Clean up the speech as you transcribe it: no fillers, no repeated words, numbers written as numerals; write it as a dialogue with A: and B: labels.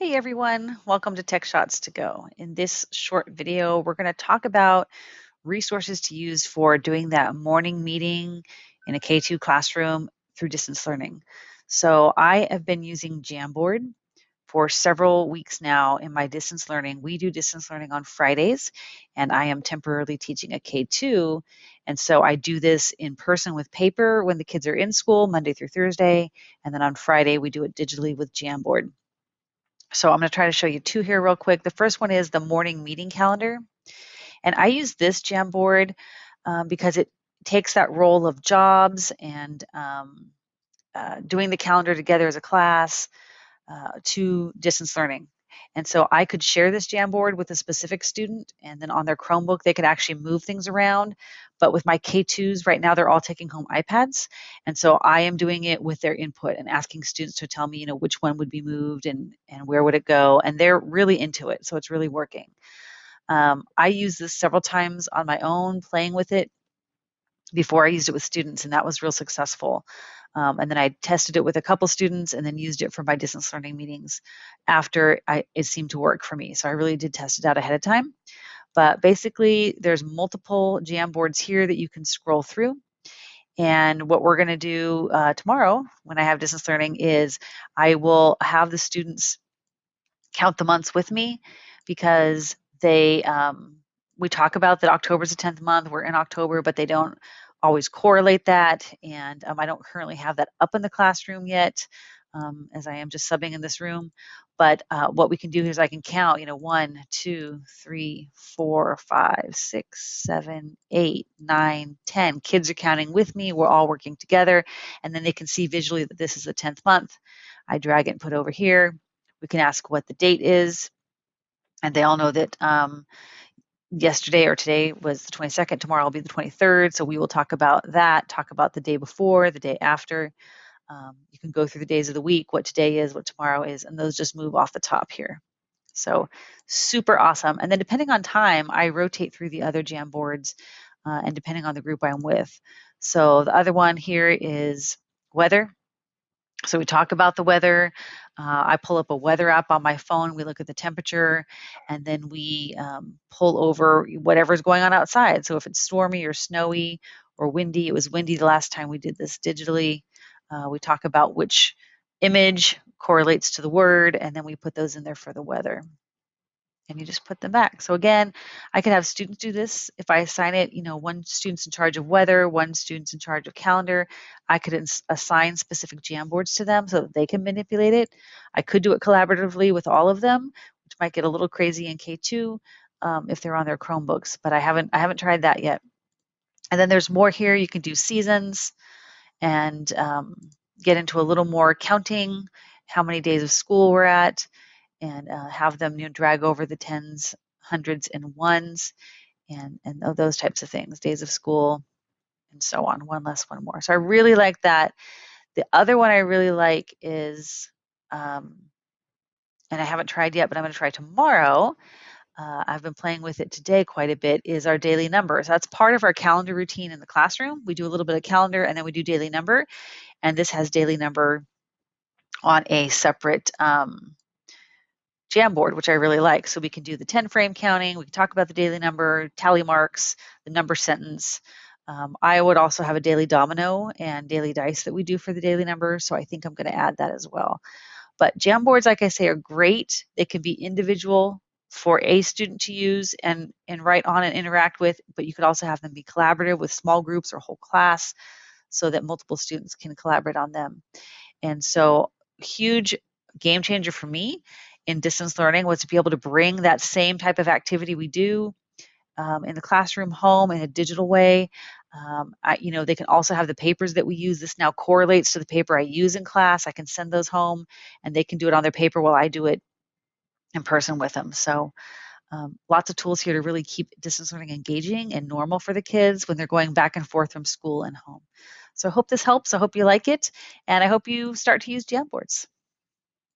A: Hey everyone, welcome to Tech Shots to Go. In this short video, we're going to talk about resources to use for doing that morning meeting in a K2 classroom through distance learning. So I have been using Jamboard for several weeks now in my distance learning. We do distance learning on Fridays, and I am temporarily teaching a K2. And so I do this in person with paper when the kids are in school, Monday through Thursday. And then on Friday, we do it digitally with Jamboard. So I'm going to try to show you two here real quick. The first one is the morning meeting calendar. And I use this Jamboard because it takes that role of jobs and doing the calendar together as a class to distance learning. And so I could share this Jamboard with a specific student, and then on their Chromebook, they could actually move things around. But with my K2s right now, they're all taking home iPads. And so I am doing it with their input and asking students to tell me, which one would be moved and where would it go. And they're really into it. So it's really working. I used this several times on my own, playing with it before I used it with students, and that was real successful. And then I tested it with a couple students and then used it for my distance learning meetings after it seemed to work for me. So I really did test it out ahead of time. But basically, there's multiple Jamboards here that you can scroll through. And what we're going to do tomorrow when I have distance learning is I will have the students count the months with me because we talk about that October is the 10th month. We're in October, but they don't always correlate that. And I don't currently have that up in the classroom yet, as I am just subbing in this room. But what we can do is I can count, 1, 2, 3, 4, 5, 6, 7, 8, 9, 10. Kids are counting with me. We're all working together. And then they can see visually that this is the 10th month. I drag it and put over here. We can ask what the date is, and they all know that yesterday or today was the 22nd, tomorrow will be the 23rd, so we will talk about that, talk about the day before, the day after. You can go through the days of the week, what today is, what tomorrow is, and those just move off the top here. So super awesome. And then depending on time, I rotate through the other Jamboards and depending on the group I'm with. So the other one here is weather. So we talk about the weather. I pull up a weather app on my phone. We look at the temperature, and then we pull over whatever's going on outside. So if it's stormy or snowy or windy, it was windy the last time we did this digitally. We talk about which image correlates to the word, and then we put those in there for the weather. And you just put them back. So again, I could have students do this. If I assign it, one student's in charge of weather, one student's in charge of calendar. I could assign specific Jamboards to them so that they can manipulate it. I could do it collaboratively with all of them, which might get a little crazy in K2 if they're on their Chromebooks, but I haven't tried that yet. And then there's more here. You can do seasons and get into a little more counting, how many days of school we're at, and have them drag over the tens, hundreds, and ones, and those types of things, days of school, and so on, one less, one more. So I really like that. The other one I really like is, and I haven't tried yet, but I'm going to try tomorrow. I've been playing with it today quite a bit, is our daily number. So that's part of our calendar routine in the classroom. We do a little bit of calendar, and then we do daily number, and this has daily number on a separate Jamboard, which I really like. So we can do the 10 frame counting. We can talk about the daily number, tally marks, the number sentence. I would also have a daily domino and daily dice that we do for the daily number. So I think I'm going to add that as well. But Jamboards, like I say, are great. They can be individual for a student to use and write on and interact with, but you could also have them be collaborative with small groups or whole class so that multiple students can collaborate on them. And so huge game changer for me in distance learning was to be able to bring that same type of activity we do in the classroom home in a digital way. They can also have the papers that we use. This now correlates to the paper I use in class. I can send those home and they can do it on their paper while I do it in person with them. So lots of tools here to really keep distance learning engaging and normal for the kids when they're going back and forth from school and home. So I hope this helps. I hope you like it, and I hope you start to use Jamboards.